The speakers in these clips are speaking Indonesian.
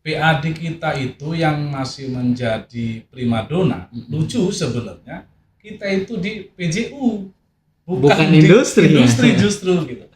PAD kita itu yang masih menjadi primadona. Lucu sebenarnya, kita itu di PJU, Bukan di industri ya? industri justru gitu.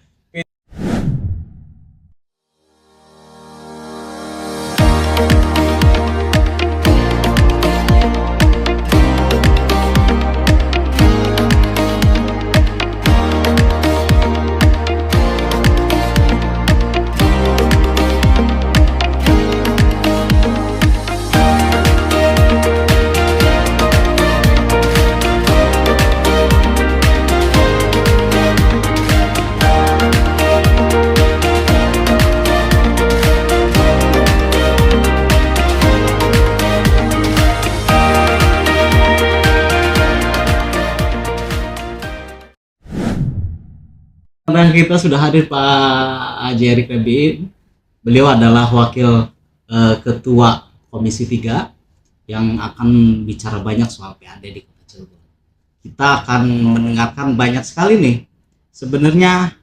Dan kita sudah hadir Pak Haji Erik Rebi. Beliau adalah wakil ketua Komisi 3 yang akan bicara banyak soal PAD di Kota Cilegon. Kita akan mendengarkan banyak sekali nih. Sebenarnya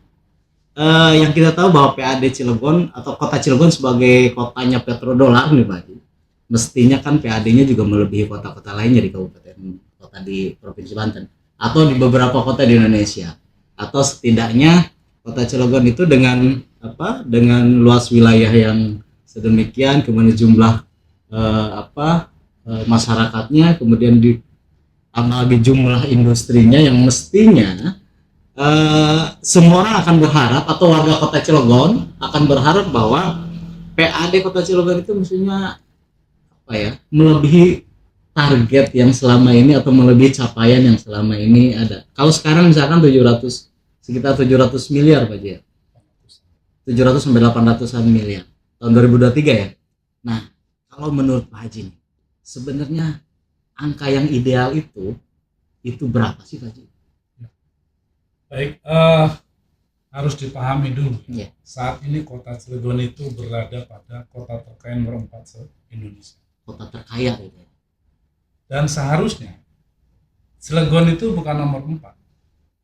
yang kita tahu bahwa PAD Cilegon atau Kota Cilegon sebagai kotanya petrodolar nih Pak Haji. Mestinya kan PAD-nya juga melebihi kota-kota lainnya di kabupaten kota di Provinsi Banten atau di beberapa kota di Indonesia. Atau setidaknya Kota Cilegon itu dengan luas wilayah yang sedemikian, kemudian jumlah masyarakatnya, kemudian lagi jumlah industrinya yang mestinya semua orang akan berharap atau warga Kota Cilegon akan berharap bahwa PAD Kota Cilegon itu mestinya melebihi target yang selama ini atau melebihi capaian yang selama ini ada. Kalau sekarang misalkan sekitar 700 miliar Pak Haji. 700 sampai 800-an miliar tahun 2023 ya. Nah, kalau menurut Pak Haji nih, sebenarnya angka yang ideal itu berapa sih Pak Haji? Baik, harus dipahami dulu. Yeah. Saat ini Kota Cilegon itu berada pada kota terkaya nomor 4 se-Indonesia. Kota terkaya gitu. Dan seharusnya Cilegon itu bukan nomor 4.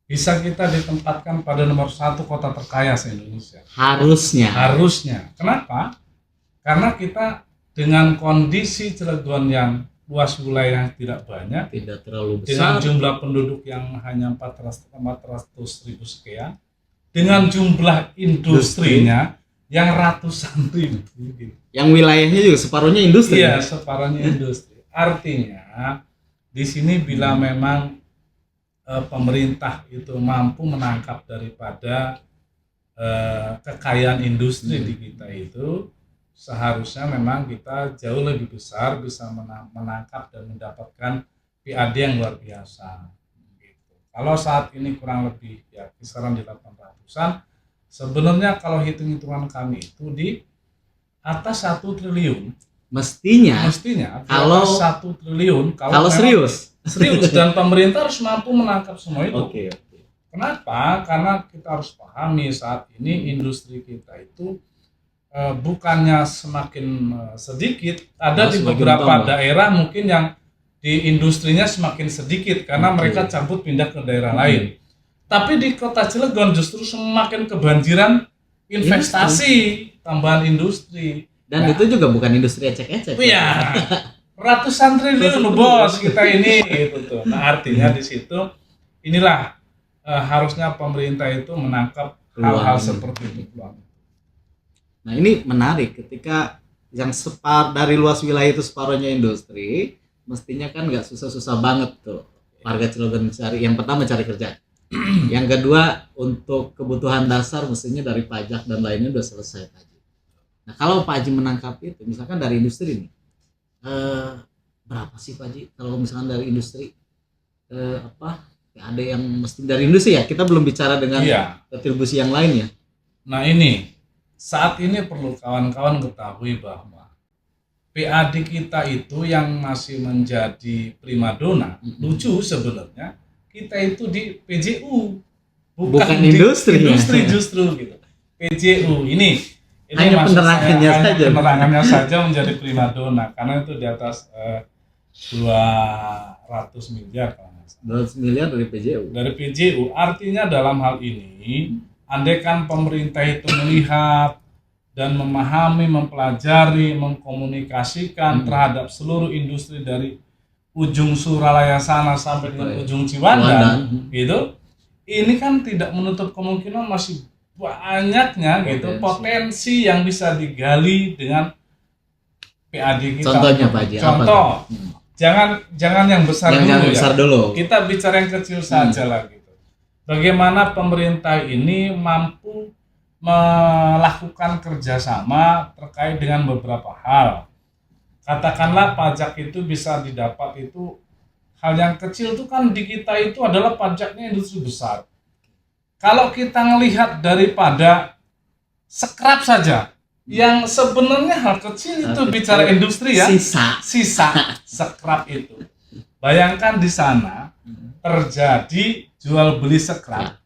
Bisa kita ditempatkan pada nomor 1 kota terkaya se-Indonesia. Harusnya. Kenapa? Karena kita dengan kondisi Cilegon yang luas wilayah tidak banyak, tidak terlalu besar, dengan jumlah penduduk yang hanya 400 ribu sekian, dengan jumlah industrinya yang ratusan ribu. Yang wilayahnya juga separuhnya industri. Iya, separuhnya industri. Artinya di sini bila memang pemerintah itu mampu menangkap daripada kekayaan industri di kita itu, seharusnya memang kita jauh lebih besar bisa menangkap dan mendapatkan PAD yang luar biasa. Gitu. Kalau saat ini kurang lebih ya kisaran di 800-an, sebenarnya kalau hitung-hitungan kami itu di atas 1 triliun. Mestinya kalau 1 triliun kalau serius dan pemerintah harus mampu menangkap semua itu. Oke. Kenapa? Karena kita harus pahami saat ini industri kita itu bukannya semakin sedikit, ada di beberapa daerah mungkin yang di industrinya semakin sedikit karena mereka cabut pindah ke daerah lain. Tapi di Kota Cilegon justru semakin kebanjiran investasi, tambahan industri. Dan itu juga bukan industri ecek-ecek. Iya. Ratusan triliun bos kita ini gitu tuh. Nah, artinya di situ inilah harusnya pemerintah itu menangkap hal-hal seperti itu. Nah, ini menarik ketika yang dari luas wilayah itu separuhnya industri, mestinya kan nggak susah-susah banget tuh warga Cilegon mencari. Yang pertama cari kerja. Yang kedua untuk kebutuhan dasar mestinya dari pajak dan lainnya udah selesai Pak Haji. Nah, kalau Pak Haji menangkap itu, misalkan dari industri nih, berapa sih Pak Haji? Kalau misalkan dari industri, ada yang mesti dari industri ya? Kita belum bicara dengan retribusi yang lain ya. Nah ini, saat ini perlu kawan-kawan ketahui bahwa PAD kita itu yang masih menjadi primadona. Lucu sebenarnya, kita itu di PJU, bukan industri justru gitu. PJU ini hanya penerangannya saja menjadi primadona karena itu di atas 200 miliar kalau nggak salah. 200 miliar dari PJU. Dari PJU, artinya dalam hal ini andaikan pemerintah itu melihat dan memahami, mempelajari, mengkomunikasikan terhadap seluruh industri dari ujung Suralaya sana sampai dengan ujung Ciwandan, gitu. Ini kan tidak menutup kemungkinan masih banyaknya gitu potensi yang bisa digali dengan PAD kita. Contohnya Pak Haji, Contoh, jangan yang besar yang dulu ya. besar dulu. Kita bicara yang kecil saja lah gitu. Bagaimana pemerintah ini mampu melakukan kerjasama terkait dengan beberapa hal. Katakanlah pajak itu bisa didapat itu hal yang kecil itu kan di kita itu adalah pajaknya industri besar. Kalau kita melihat daripada scrap saja, yang sebenarnya hal kecil itu bicara industri ya, sisa scrap itu. Bayangkan di sana terjadi jual beli scrap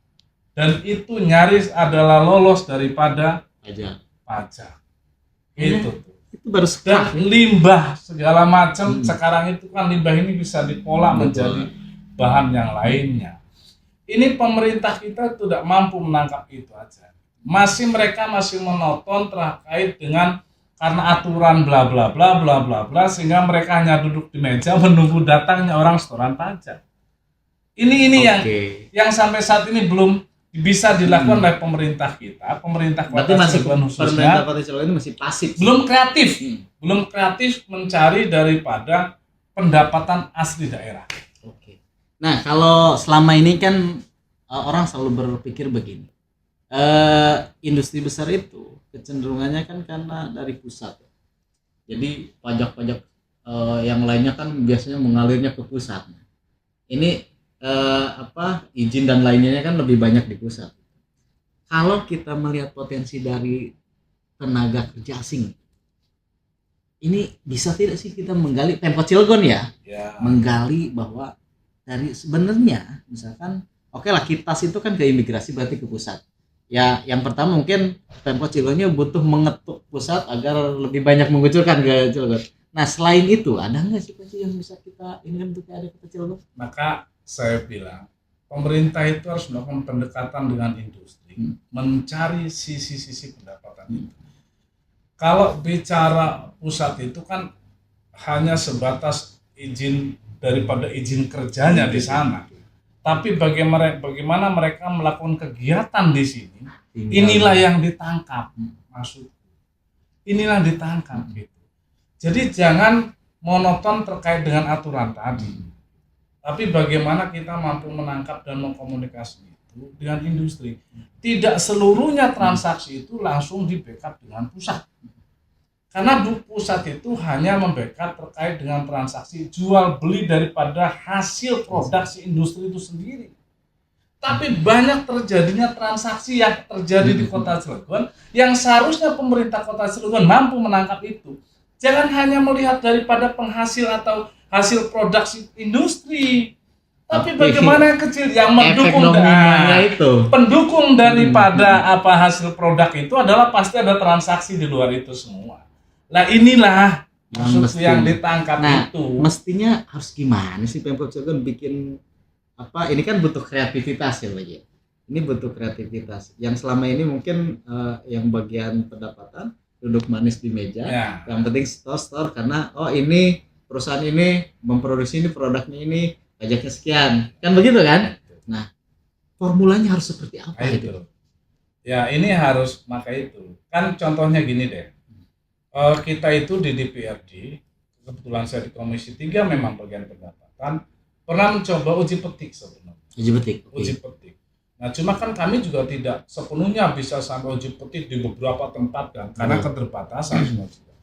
dan itu nyaris adalah lolos daripada pajak. Itu tuh. Itu baru scrap. Dan limbah segala macam sekarang itu kan limbah ini bisa diolah menjadi bahan yang lainnya. Ini pemerintah kita tidak mampu menangkap itu aja. Mereka masih menonton terkait dengan karena aturan bla bla bla bla bla bla sehingga mereka hanya duduk di meja menunggu datangnya orang setoran pajak. Ini yang sampai saat ini belum bisa dilakukan oleh pemerintah kita, pemerintah Kota Cilegon khususnya. Pemerintah Kota Cilegon ini masih pasif. Belum kreatif mencari daripada pendapatan asli daerah. Oke. Nah, kalau selama ini kan orang selalu berpikir begini. Industri besar itu kecenderungannya kan karena dari pusat. Jadi pajak-pajak yang lainnya kan biasanya mengalirnya ke pusat. Ini izin dan lainnya kan lebih banyak di pusat. Kalau kita melihat potensi dari tenaga kerja asing, ini bisa tidak sih kita menggali Pemkot Cilegon ya, menggali bahwa dari sebenarnya misalkan oke lah Kitas itu kan ke imigrasi berarti ke pusat. Ya, yang pertama mungkin Pemkot Cilegon butuh mengetuk pusat agar lebih banyak mengucurkan ke Cilegon. Nah, selain itu ada nggak sih Pak yang bisa kita ini untuk ada Kota Cilegon? Maka saya bilang pemerintah itu harus melakukan pendekatan dengan industri, mencari sisi-sisi pendapatan itu. Kalau bicara pusat itu kan hanya sebatas izin daripada izin kerjanya di sana. Tapi bagaimana mereka melakukan kegiatan di sini, inilah yang ditangkap, maksud. Inilah yang ditangkap gitu. Jadi jangan monoton terkait dengan aturan tadi. Tapi bagaimana kita mampu menangkap dan mengkomunikasi itu dengan industri. Tidak seluruhnya transaksi itu langsung di-backup dengan pusat. Karena pusat itu hanya membackup terkait dengan transaksi jual beli daripada hasil produksi industri itu sendiri. Tapi banyak terjadinya transaksi yang terjadi di Kota Cilegon yang seharusnya pemerintah Kota Cilegon mampu menangkap itu. Jangan hanya melihat daripada penghasil atau hasil produksi industri, tapi bagaimana yang kecil yang mendukung pendukung daripada hasil produk itu adalah pasti ada transaksi di luar itu semua. Nah inilah maksud yang ditangkap itu. Mestinya harus gimana sih Pemkot Cilegon bikin ini kan butuh kreativitas ya Pak ya. Ini butuh kreativitas. Yang selama ini mungkin yang bagian pendapatan duduk manis di meja, yang penting store karena ini perusahaan ini memproduksi ini produknya ini pajaknya sekian, kan begitu kan? Nah, formulanya harus seperti apa itu? Ya ini harus maka itu kan contohnya gini deh, kita itu di DPRD kebetulan saya di Komisi 3 memang bagian pendapatan pernah mencoba uji petik sebenarnya. Uji petik. Nah cuma kan kami juga tidak sepenuhnya bisa sampai uji petik di beberapa tempat kan karena keterbatasan semua juga.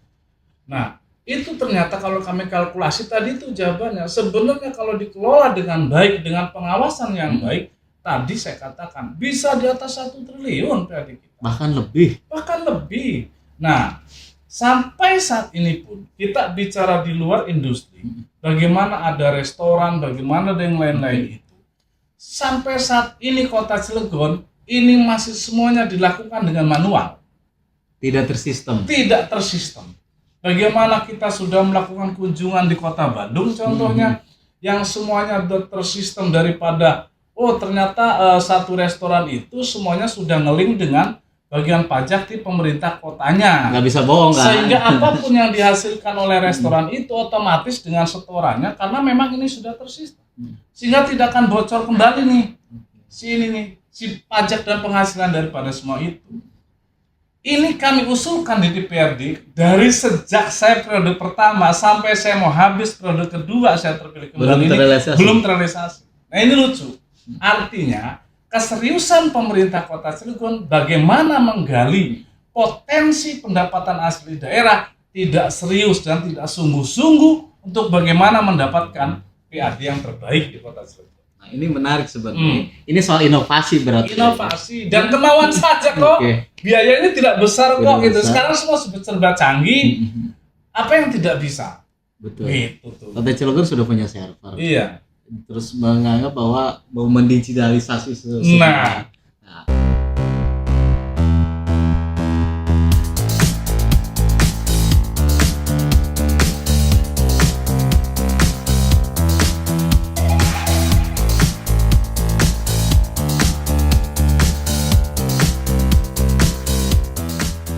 Nah itu ternyata kalau kami kalkulasi tadi itu jawabannya sebenarnya kalau dikelola dengan baik dengan pengawasan yang baik tadi saya katakan bisa di atas 1 triliun PAD kita. Bahkan lebih. Nah sampai saat ini pun kita bicara di luar industri bagaimana ada restoran bagaimana dan lain-lain itu sampai saat ini Kota Cilegon ini masih semuanya dilakukan dengan manual. Tidak tersistem. Bagaimana kita sudah melakukan kunjungan di Kota Bandung contohnya yang semuanya tersistem daripada ternyata satu restoran itu semuanya sudah nge-link dengan bagian pajak di pemerintah kotanya. Nggak bisa bohong kan? Sehingga apapun yang dihasilkan oleh restoran itu otomatis dengan setorannya, karena memang ini sudah tersistem. Sehingga tidak akan bocor kembali nih si pajak dan penghasilan daripada semua itu. Ini kami usulkan di DPRD dari sejak saya periode pertama sampai saya mau habis periode kedua saya terpilih kembali belum terrealisasi. Nah ini lucu. Artinya keseriusan pemerintah Kota Cilegon bagaimana menggali potensi pendapatan asli daerah tidak serius dan tidak sungguh-sungguh untuk bagaimana mendapatkan PAD yang terbaik di Kota Cilegon. Nah, ini menarik sebenarnya. Ini soal inovasi berarti. Inovasi dan kemauan saja kok. Biaya ini tidak besar kok gitu. Sekarang semua serba canggih. Apa yang tidak bisa? Betul. Gitu tuh. Kota Cilegon sudah punya server. Iya. Terus menganggap bahwa mau mendigitalisasi Nah.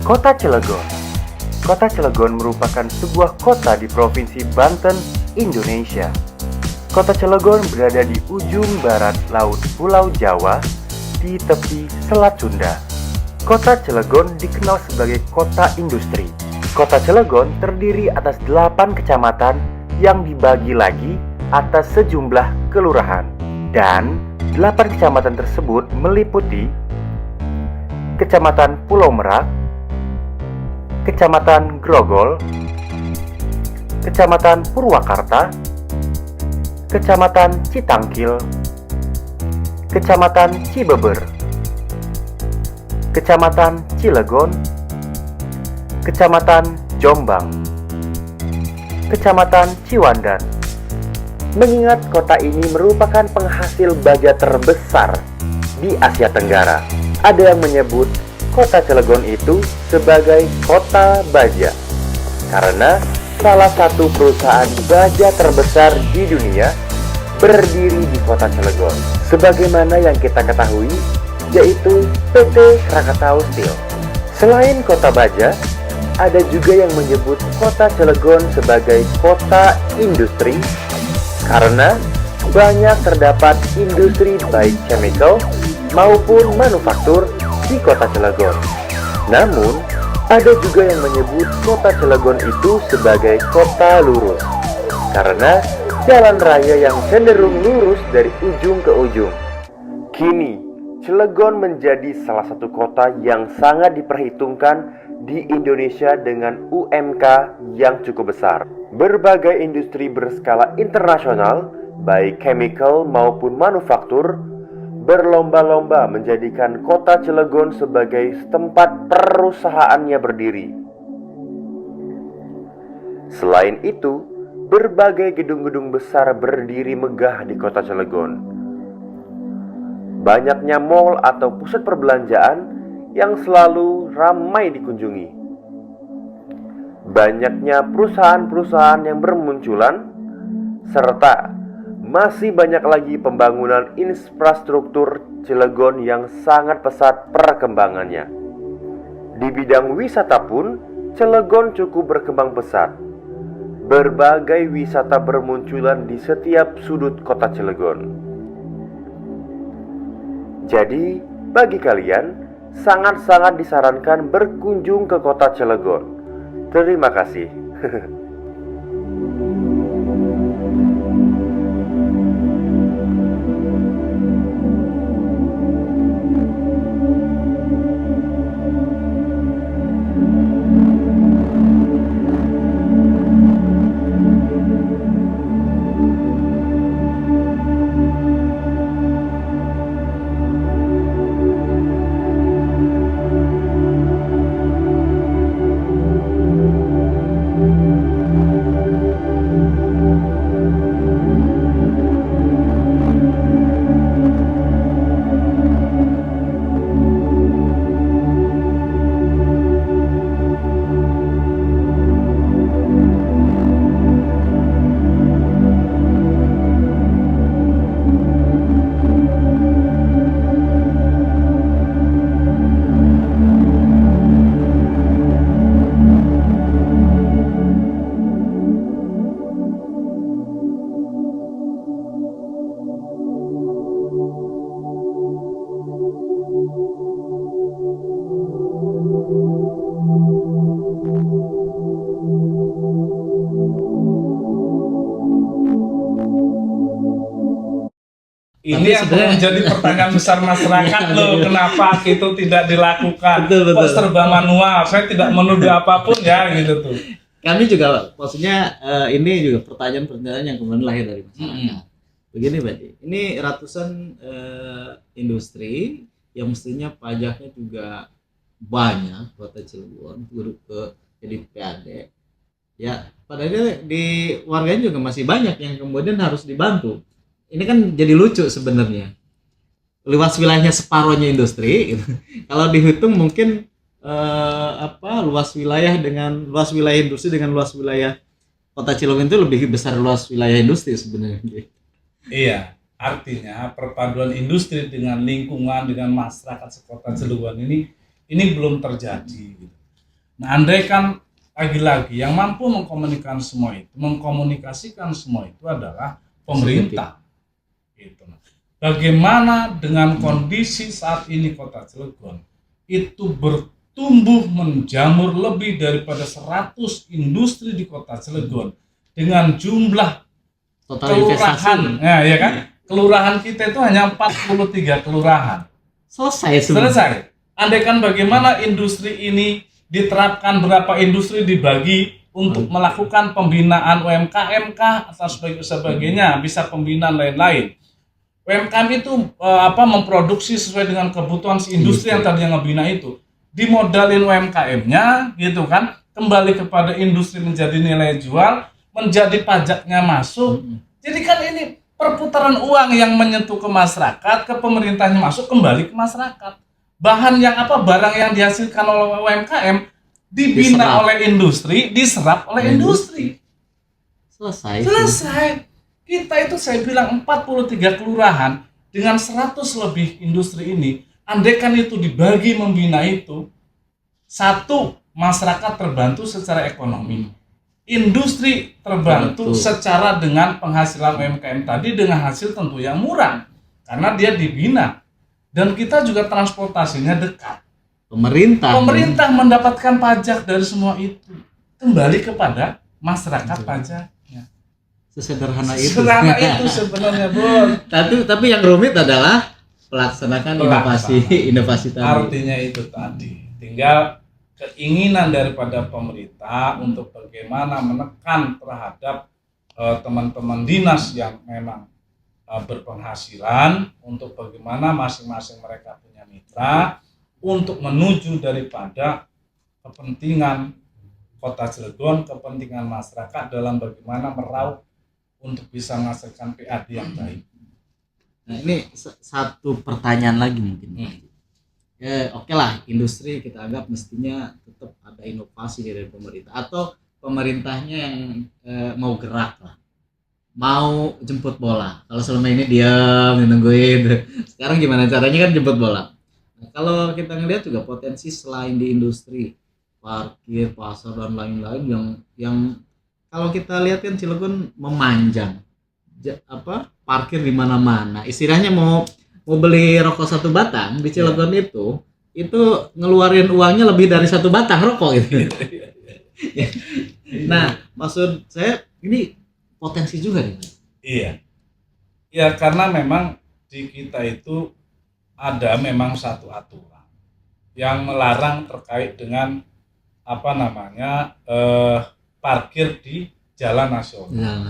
Kota Cilegon. Kota Cilegon merupakan sebuah kota di Provinsi Banten, Indonesia. Kota Cilegon berada di ujung barat laut Pulau Jawa, di tepi Selat Sunda. Kota Cilegon dikenal sebagai kota industri. Kota Cilegon terdiri atas 8 kecamatan yang dibagi lagi atas sejumlah kelurahan. Dan 8 kecamatan tersebut meliputi Kecamatan Pulau Merak, Kecamatan Grogol, Kecamatan Purwakarta, Kecamatan Citangkil, Kecamatan Cibeber, Kecamatan Cilegon, Kecamatan Jombang, Kecamatan Ciwandan. Mengingat kota ini merupakan penghasil baja terbesar di Asia Tenggara, ada yang menyebut Kota Cilegon itu sebagai kota baja karena salah satu perusahaan baja terbesar di dunia berdiri di Kota Cilegon. Sebagaimana yang kita ketahui, yaitu PT Krakatau Steel. Selain kota baja, ada juga yang menyebut Kota Cilegon sebagai kota industri karena banyak terdapat industri baik chemical maupun manufaktur di Kota Cilegon. Namun, ada juga yang menyebut Kota Cilegon itu sebagai kota lurus karena jalan raya yang cenderung lurus dari ujung ke ujung. Kini, Cilegon menjadi salah satu kota yang sangat diperhitungkan di Indonesia dengan UMK yang cukup besar. Berbagai industri berskala internasional, baik chemical maupun manufaktur, berlomba-lomba menjadikan Kota Cilegon sebagai tempat perusahaannya berdiri. Selain itu, berbagai gedung-gedung besar berdiri megah di Kota Cilegon. Banyaknya mal atau pusat perbelanjaan yang selalu ramai dikunjungi. Banyaknya perusahaan-perusahaan yang bermunculan, serta masih banyak lagi pembangunan infrastruktur Cilegon yang sangat pesat perkembangannya. Di bidang wisata pun, Cilegon cukup berkembang pesat. Berbagai wisata bermunculan di setiap sudut Kota Cilegon. Jadi, bagi kalian, sangat-sangat disarankan berkunjung ke Kota Cilegon. Terima kasih. Ini Tapi yang sebenarnya- menjadi pertanyaan besar masyarakat Iya, loh, iya. kenapa itu tidak dilakukan? Betul. Kok serba manual? Saya tidak menuduh apapun ya gitu tuh. Kami juga maksudnya ini juga pertanyaan-pertanyaan yang kemudian lahir dari masyarakat. Begini Pak, ini ratusan industri yang mestinya pajaknya juga banyak Kota Cilegon turut ke jadi PAD. Ya, padahal di warganya juga masih banyak yang kemudian harus dibantu. Ini kan jadi lucu sebenarnya. Luas wilayahnya separohnya industri gitu. Kalau dihitung mungkin luas wilayah industri dengan luas wilayah Kota Cilegon itu lebih besar luas wilayah industri sebenarnya. Iya, artinya perpaduan industri dengan lingkungan dengan masyarakat sekota Cilegon ini belum terjadi. Gitu. Nah, andai kan lagi-lagi yang mampu mengkomunikasikan semua itu adalah pemerintah. Gitu. Bagaimana dengan kondisi saat ini Kota Cilegon itu bertumbuh menjamur lebih daripada 100 industri di Kota Cilegon dengan jumlah Total kelurahan, investasi ya kan? Kelurahan kita itu hanya 43 kelurahan. Selesai. Andaikan bagaimana industri ini diterapkan, berapa industri dibagi untuk melakukan pembinaan UMKM atau sebagainya, bisa pembinaan lain-lain. UMKM itu memproduksi sesuai dengan kebutuhan si industri yang tadi yang ngebina itu. Dimodalin UMKM-nya gitu kan, kembali kepada industri menjadi nilai jual, menjadi pajaknya masuk. Jadi kan ini perputaran uang yang menyentuh ke masyarakat, ke pemerintahnya masuk kembali ke masyarakat. Barang yang dihasilkan oleh UMKM dibina oleh industri, diserap oleh industri. Selesai. Kita itu saya bilang 43 kelurahan dengan 100 lebih industri ini, andaikan itu dibagi membina itu, satu, masyarakat terbantu secara ekonomi. Industri terbantu secara dengan penghasilan UMKM tadi dengan hasil tentu yang murah karena dia dibina dan kita juga transportasinya dekat. Pemerintah mendapatkan pajak dari semua itu kembali kepada masyarakat pajaknya. Sesederhana itu Sebenarnya, Bro. Tapi yang rumit adalah pelaksanakan inovasi tadi. Artinya itu tadi tinggal keinginan daripada pemerintah untuk bagaimana menekan terhadap teman-teman dinas yang memang berpenghasilan, untuk bagaimana masing-masing mereka punya mitra untuk menuju daripada kepentingan Kota Cilegon, kepentingan masyarakat dalam bagaimana meraup untuk bisa menghasilkan PAD yang baik. Nah, ini satu pertanyaan lagi mungkin. Oke lah, industri kita anggap mestinya tetap ada inovasi dari pemerintah atau pemerintahnya yang mau gerak lah, mau jemput bola. Kalau selama ini diam nungguin, sekarang gimana caranya kan jemput bola. Nah, kalau kita ngelihat juga potensi selain di industri, parkir, pasar dan lain-lain yang kalau kita lihat kan Cilegon memanjang, parkir di mana-mana. Istilahnya mau beli rokok 1 batang di Cilegon itu ngeluarin uangnya lebih dari 1 batang rokok gitu. Nah, maksud saya ini potensi juga nih. Iya. Ya karena memang di kita itu ada memang satu aturan yang melarang terkait dengan parkir di jalan nasional.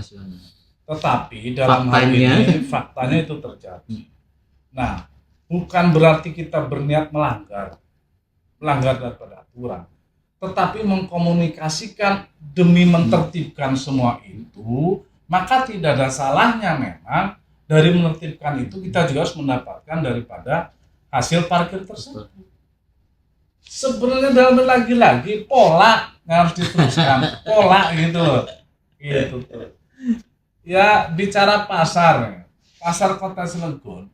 Tetapi dalam hal ini faktanya itu terjadi. Nah, bukan berarti kita berniat melanggar daripada aturan, tetapi mengkomunikasikan demi menertibkan semua itu, maka tidak ada salahnya memang dari menertibkan itu kita juga harus mendapatkan daripada hasil parkir tersebut. Sebenarnya dalam lagi-lagi pola yang harus diteruskan, pola gitu loh. Gitu tuh. Ya bicara pasar Kota Cilegon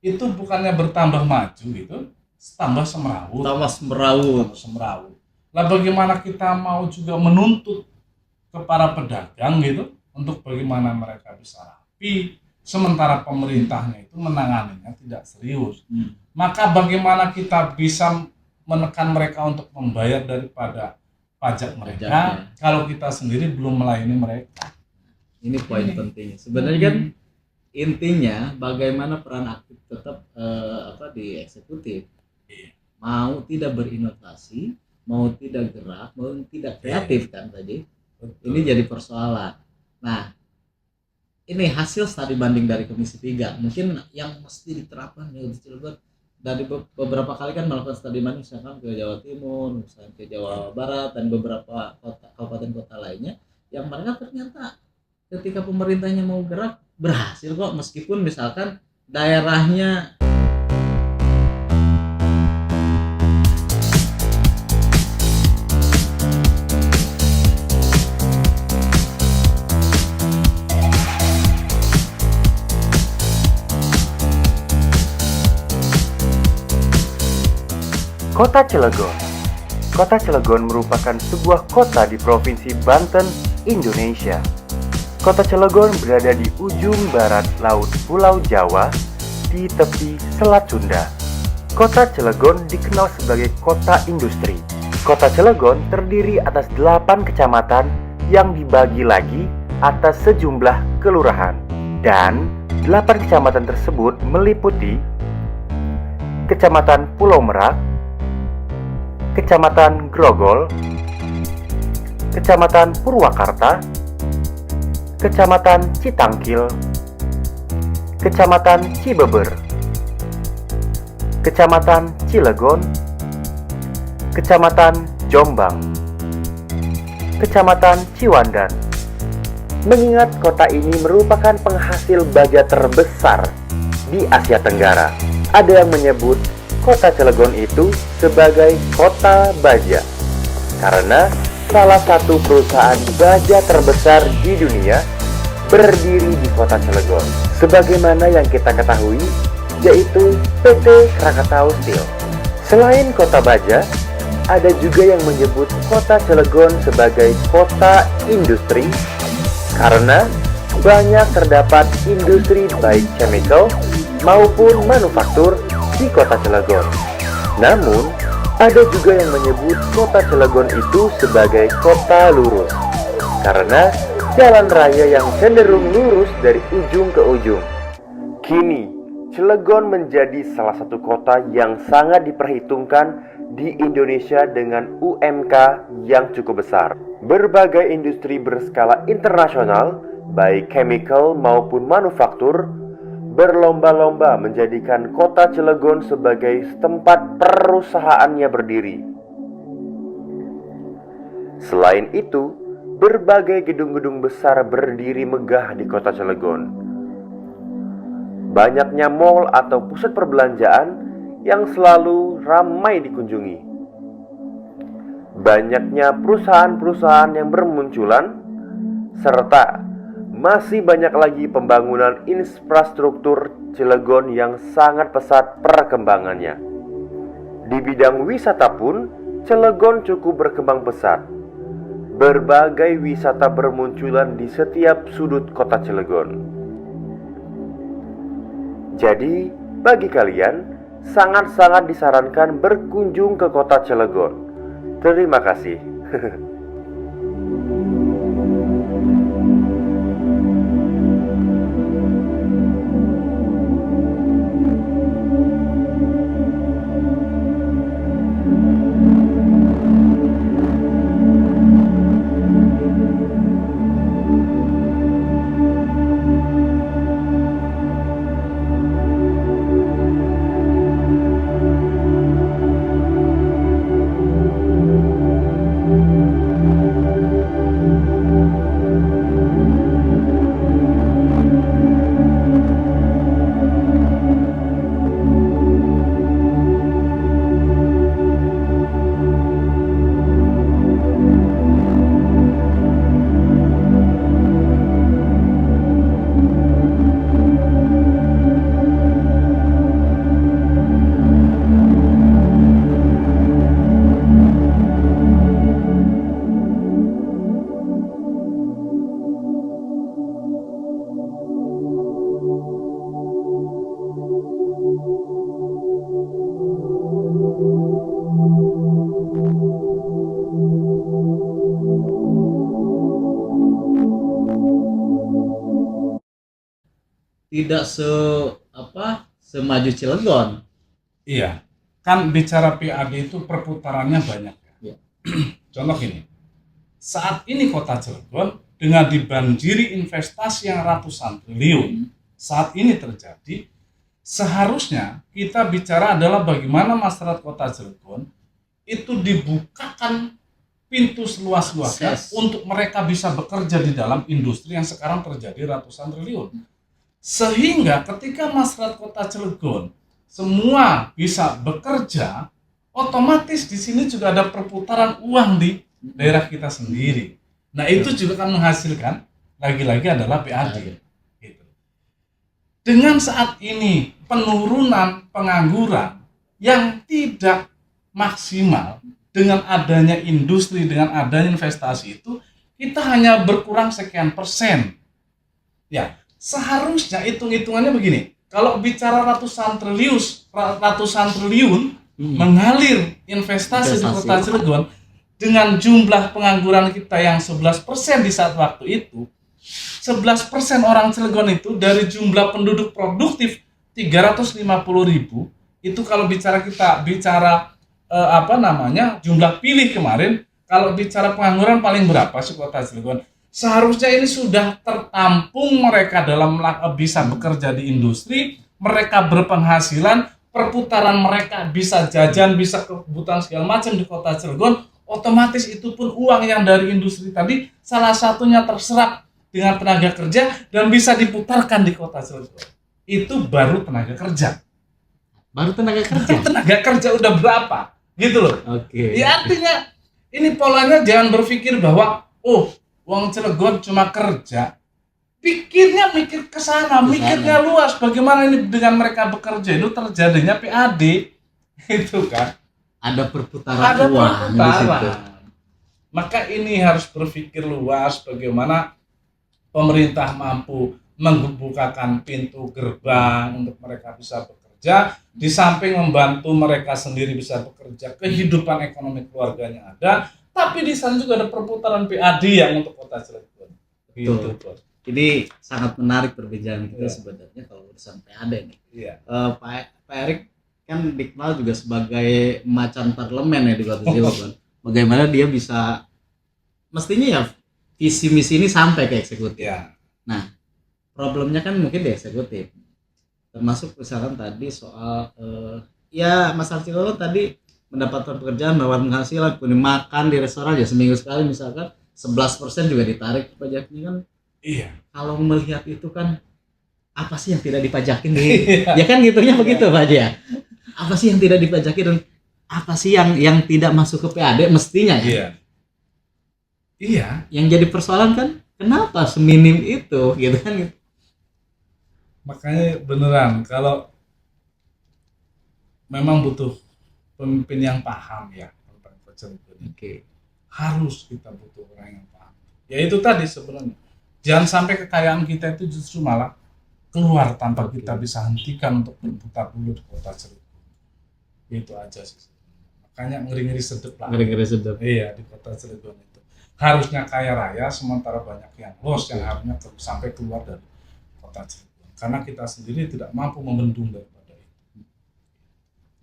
itu bukannya bertambah maju gitu, tambah semrawut. Lah bagaimana kita mau juga menuntut ke para pedagang gitu untuk bagaimana mereka bisa rapi, sementara pemerintahnya itu menanganinya tidak serius. Maka bagaimana kita bisa menekan mereka untuk membayar daripada pajak mereka kalau kita sendiri belum melayani mereka. Ini poin penting. Sebenarnya kan intinya bagaimana peran aktif tetap di eksekutif, mau tidak berinovasi, mau tidak gerak, mau tidak kreatif kan tadi. Ini jadi persoalan. Nah, ini hasil studi banding dari Komisi 3 mungkin yang mesti diterapkan di Cilegon. Dari beberapa kali kan melakukan studi banding misalkan ke Jawa Timur, misalkan ke Jawa Barat dan beberapa kabupaten kota lainnya, yang mereka ternyata ketika pemerintahnya mau gerak berhasil kok, meskipun misalkan daerahnya Kota Cilegon. Kota Cilegon merupakan sebuah kota di Provinsi Banten, Indonesia. Kota Cilegon berada di ujung barat laut Pulau Jawa, di tepi Selat Sunda. Kota Cilegon dikenal sebagai kota industri. Kota Cilegon terdiri atas 8 kecamatan yang dibagi lagi atas sejumlah kelurahan. Dan 8 kecamatan tersebut meliputi Kecamatan Pulau Merak, Kecamatan Grogol, Kecamatan Purwakarta, Kecamatan Citangkil, Kecamatan Cibeber, Kecamatan Cilegon, Kecamatan Jombang, Kecamatan Ciwandan. Mengingat kota ini merupakan penghasil baja terbesar di Asia Tenggara, ada yang menyebut Kota Cilegon itu sebagai kota baja karena salah satu perusahaan baja terbesar di dunia berdiri di Kota Cilegon. Sebagaimana yang kita ketahui, yaitu PT Krakatau Steel. Selain kota baja, ada juga yang menyebut Kota Cilegon sebagai kota industri karena banyak terdapat industri baik chemical maupun manufaktur di Kota Cilegon. Namun, ada juga yang menyebut Kota Cilegon itu sebagai kota lurus karena jalan raya yang cenderung lurus dari ujung ke ujung. Kini, Cilegon menjadi salah satu kota yang sangat diperhitungkan di Indonesia dengan UMK yang cukup besar. Berbagai industri berskala internasional, baik chemical maupun manufaktur, berlomba-lomba menjadikan Kota Cilegon sebagai tempat perusahaannya berdiri. Selain itu, berbagai gedung-gedung besar berdiri megah di Kota Cilegon. Banyaknya mal atau pusat perbelanjaan yang selalu ramai dikunjungi. Banyaknya perusahaan-perusahaan yang bermunculan, serta masih banyak lagi pembangunan infrastruktur Cilegon yang sangat pesat perkembangannya. Di bidang wisata pun, Cilegon cukup berkembang pesat. Berbagai wisata bermunculan di setiap sudut Kota Cilegon. Jadi, bagi kalian, sangat-sangat disarankan berkunjung ke Kota Cilegon. Terima kasih. tidak semaju Cilegon. Iya, kan bicara PAD itu perputarannya banyak ya. Iya. Contoh gini, saat ini kota Cilegon dengan dibanjiri investasi yang ratusan triliun saat ini terjadi, seharusnya kita bicara adalah bagaimana masyarakat kota Cilegon itu dibukakan pintu seluas-luasnya Akses. untuk mereka bisa bekerja di dalam industri yang sekarang terjadi ratusan triliun. Sehingga ketika masyarakat kota Cilegon semua bisa bekerja, otomatis di sini juga ada perputaran uang di daerah kita sendiri. Nah, itu juga akan menghasilkan lagi-lagi adalah PAD. Gitu. Dengan saat ini penurunan pengangguran yang tidak maksimal dengan adanya industri, dengan adanya investasi itu, kita hanya berkurang sekian persen. Ya, seharusnya hitung-hitungannya begini. Kalau bicara ratusan triliun mengalir investasi di kota Cilegon dengan jumlah pengangguran kita yang 11% di saat waktu itu, 11% orang Cilegon itu dari jumlah penduduk produktif 350.000, itu kalau bicara jumlah pilih kemarin, kalau bicara pengangguran paling berapa sih kota Cilegon? Seharusnya ini sudah tertampung mereka dalam bisa bekerja di industri, mereka berpenghasilan, perputaran mereka bisa jajan, bisa kebutuhan segala macam di kota Cilegon, otomatis itu pun uang yang dari industri tadi salah satunya terserap dengan tenaga kerja dan bisa diputarkan di kota Cilegon. Itu baru tenaga kerja. Baru tenaga kerja. Tenaga kerja udah berapa? Gitu loh. Oke. Ya artinya ini polanya jangan berpikir bahwa uang Cilegon cuma kerja. Mikir ke sana, mikirnya luas. Bagaimana ini dengan mereka bekerja itu terjadinya PAD. Itu kan. Ada perputaran uang di situ. Maka ini harus berpikir luas bagaimana pemerintah mampu membukakan pintu gerbang untuk mereka bisa bekerja, di samping membantu mereka sendiri bisa bekerja, kehidupan ekonomi keluarganya ada, tapi di sana juga ada perputaran PAD yang untuk kota Cilegon. Gitu, Bos. Jadi sangat menarik perbincangan kita Iya. sebenarnya kalau urusan PAD nih. Iya. Pak Erik kan dikenal juga sebagai macan parlemen ya di kota Cilegon. Bagaimana dia bisa, mestinya ya visi misi ini sampai ke eksekutif. Ya. Nah, problemnya kan mungkin di eksekutif. Termasuk misalkan tadi soal masyarakat Cilegon tadi mendapatkan pekerjaan, mendapatkan penghasilan, kemudian makan di restoran ya seminggu sekali misalkan 11% juga ditarik pajaknya kan. Iya. Kalau melihat itu kan apa sih yang tidak dipajakin ya kan gitunya begitu Pak Haji ya. Apa sih yang tidak dipajakin dan apa sih yang tidak masuk ke PAD mestinya ya? Iya. Iya. Yang jadi persoalan kan kenapa seminim itu gitu kan gitu. Makanya beneran kalau memang butuh pemimpin yang paham ya tentang Cilegon. Oke. Harus kita butuh orang yang paham. Ya itu tadi sebenarnya. Jangan sampai kekayaan kita itu justru malah keluar tanpa kita bisa hentikan untuk berputar dulu di kota Cilegon. Itu aja sih. Makanya ngeri-ngeri sedep lah. Ngeri-ngeri sedap. Iya, di kota Cilegon itu. Harusnya kaya raya sementara banyak yang los yang harusnya sampai keluar dari kota Cilegon. Karena kita sendiri tidak mampu membendung daripada itu.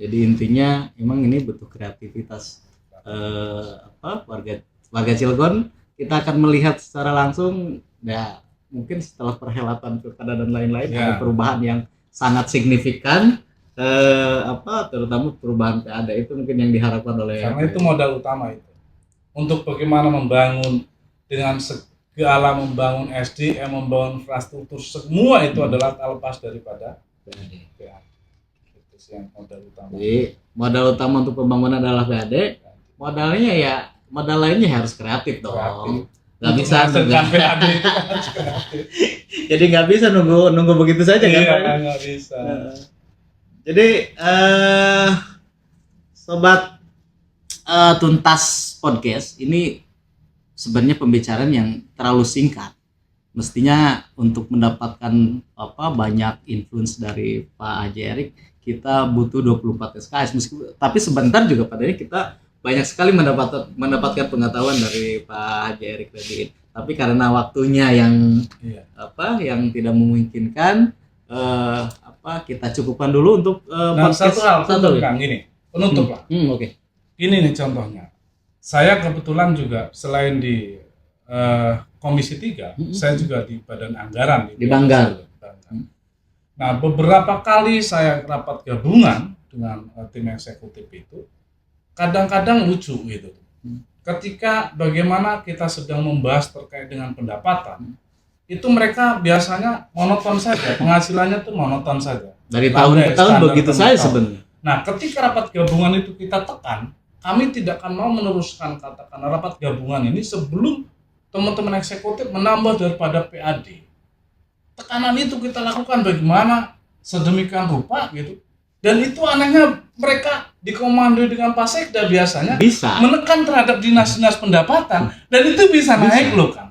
Jadi intinya emang ini butuh kreativitas warga Cilegon. Kita akan melihat secara langsung ya mungkin setelah perhelatan pilkada dan lain-lain ada perubahan yang sangat signifikan, terutama perubahan PAD itu mungkin yang diharapkan oleh karena itu modal utama itu untuk bagaimana membangun dengan segala membangun SDM, membangun infrastruktur, semua itu adalah lepas daripada PAD. Itu sih yang modal utama. Jadi modal utama untuk pembangunan adalah PAD. Modal lainnya harus kreatif dong. Kreatif. Nggak bisa menghasilkan PAD itu harus kreatif. Jadi nggak bisa nunggu begitu saja kan? Iya, nggak bisa. Jadi sobat tuntas podcast ini sebenarnya pembicaraan yang terlalu singkat. Mestinya untuk mendapatkan banyak influence dari Pak Haji Erik kita butuh 24 SKS tapi sebentar juga padahal kita banyak sekali mendapatkan pengetahuan dari Pak Haji Erik tadi. Tapi karena waktunya yang yang tidak memungkinkan, kita cukupkan dulu untuk Nah, podcast satu hal satu. Kang, gini, penutup lah. Oke. Ini nih contohnya. Saya kebetulan juga selain di Komisi 3, saya juga di Badan Anggaran Di Banggar. Nah, beberapa kali saya rapat gabungan dengan tim eksekutif itu, kadang-kadang lucu gitu. Ketika bagaimana kita sedang membahas terkait dengan pendapatan, itu mereka biasanya monoton saja, penghasilannya tuh monoton saja. Dari tahun ke tahun Standar begitu per saja tahun. sebenarnya. Nah, ketika rapat gabungan itu kita tekan, kami tidak akan mau meneruskan katakan rapat gabungan ini sebelum teman-teman eksekutif menambah daripada PAD. Tekanan itu kita lakukan bagaimana sedemikian rupa gitu. Dan itu anehnya mereka dikomando dengan Pak Sekda biasanya Bisa. menekan terhadap dinas-dinas pendapatan dan itu bisa naik loh kan.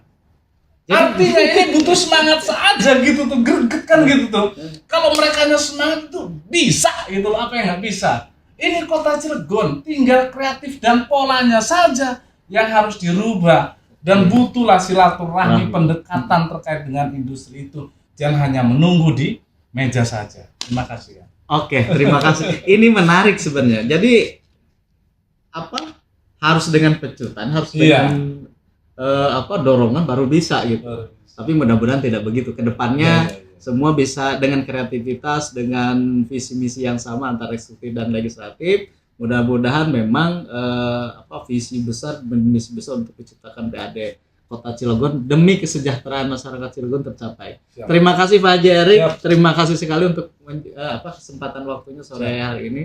Artinya ini butuh semangat saja gitu tuh, greget kan gitu tuh. Kalau mereka semangat itu bisa gitu loh, apa yang nggak bisa. Ini kota Cilegon tinggal kreatif dan polanya saja yang harus dirubah dan butuhlah silaturahmi pendekatan terkait dengan industri itu. Jangan hanya menunggu di meja saja. Terima kasih ya. Oke, terima kasih. Ini menarik sebenarnya. Jadi harus dengan pecutan, harus Iya. dengan dorongan baru bisa gitu. Tapi mudah-mudahan tidak begitu. Kedepannya Iya. semua bisa dengan kreativitas, dengan visi misi yang sama antara eksekutif dan legislatif. Mudah-mudahan memang visi besar, misi besar untuk menciptakan PAD Kota Cilegon demi kesejahteraan masyarakat Cilegon tercapai. Siap. Terima kasih Pak Haji Erik. Siap. Terima kasih sekali untuk kesempatan waktunya sore hari ini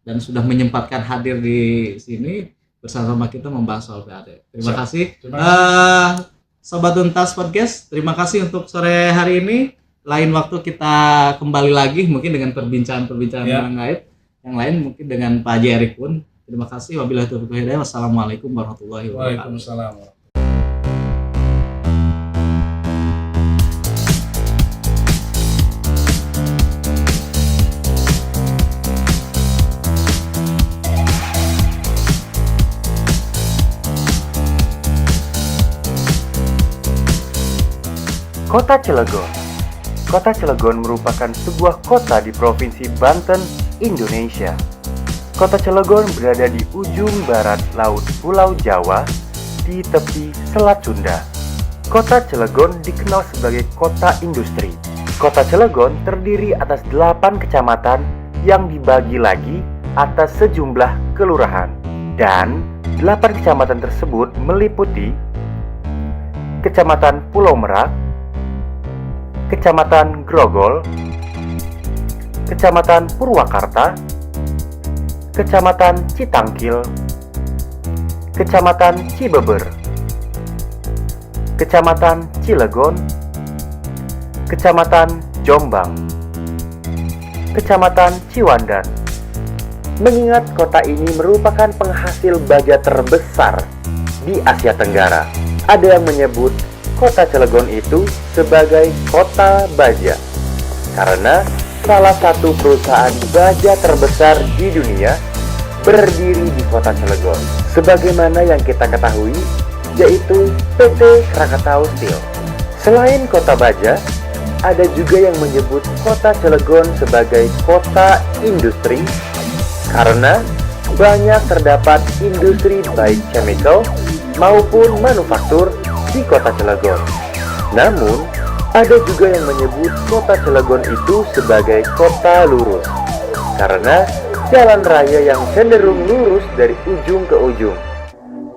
dan sudah menyempatkan hadir di sini bersama kita membahas soal PAD. Terima Siap. kasih. Terima kasih. Sobat Tuntas Podcast, terima kasih untuk sore hari ini. Lain waktu kita kembali lagi mungkin dengan perbincangan-perbincangan Ya. yang lain mungkin dengan Pak Haji Erik pun. Terima kasih. Wabillahi taufiq wal hidayah. Wassalamualaikum warahmatullahi wabarakatuh. Waalaikumsalam. Kota Cilegon. Kota Cilegon merupakan sebuah kota di Provinsi Banten, Indonesia. Kota Cilegon berada di ujung barat laut Pulau Jawa, di tepi Selat Sunda. Kota Cilegon dikenal sebagai kota industri. Kota Cilegon terdiri atas 8 kecamatan yang dibagi lagi atas sejumlah kelurahan. Dan 8 kecamatan tersebut meliputi Kecamatan Pulau Merak, Kecamatan Grogol, Kecamatan Purwakarta, Kecamatan Citangkil, Kecamatan Cibeber, Kecamatan Cilegon, Kecamatan Jombang, Kecamatan Ciwandan. Mengingat kota ini merupakan penghasil baja terbesar di Asia Tenggara, ada yang menyebut kota Cilegon itu sebagai kota baja karena salah satu perusahaan baja terbesar di dunia berdiri di kota Cilegon. Sebagaimana yang kita ketahui, yaitu PT Krakatau Steel. Selain kota baja, ada juga yang menyebut kota Cilegon sebagai kota industri karena banyak terdapat industri baik chemical maupun manufaktur di kota Cilegon. Namun, ada juga yang menyebut kota Cilegon itu sebagai kota lurus karena jalan raya yang cenderung lurus dari ujung ke ujung.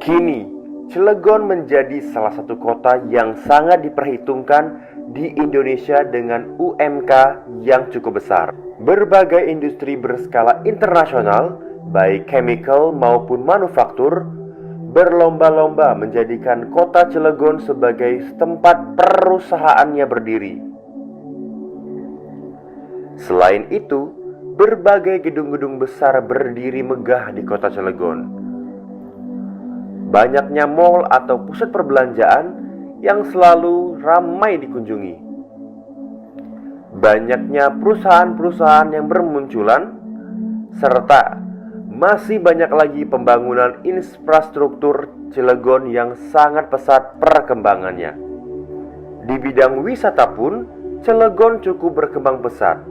Kini, Cilegon menjadi salah satu kota yang sangat diperhitungkan di Indonesia dengan UMK yang cukup besar. Berbagai industri berskala internasional, baik chemical maupun manufaktur, berlomba-lomba menjadikan kota Cilegon sebagai tempat perusahaannya berdiri. Selain itu, berbagai gedung-gedung besar berdiri megah di kota Cilegon. Banyaknya mal atau pusat perbelanjaan yang selalu ramai dikunjungi. Banyaknya perusahaan-perusahaan yang bermunculan, serta masih banyak lagi pembangunan infrastruktur Cilegon yang sangat pesat perkembangannya. Di bidang wisata pun, Cilegon cukup berkembang pesat.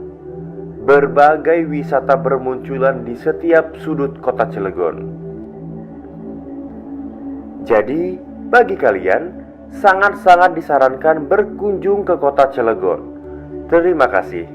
Berbagai wisata bermunculan di setiap sudut kota Cilegon. Jadi, bagi kalian, sangat-sangat disarankan berkunjung ke kota Cilegon. Terima kasih.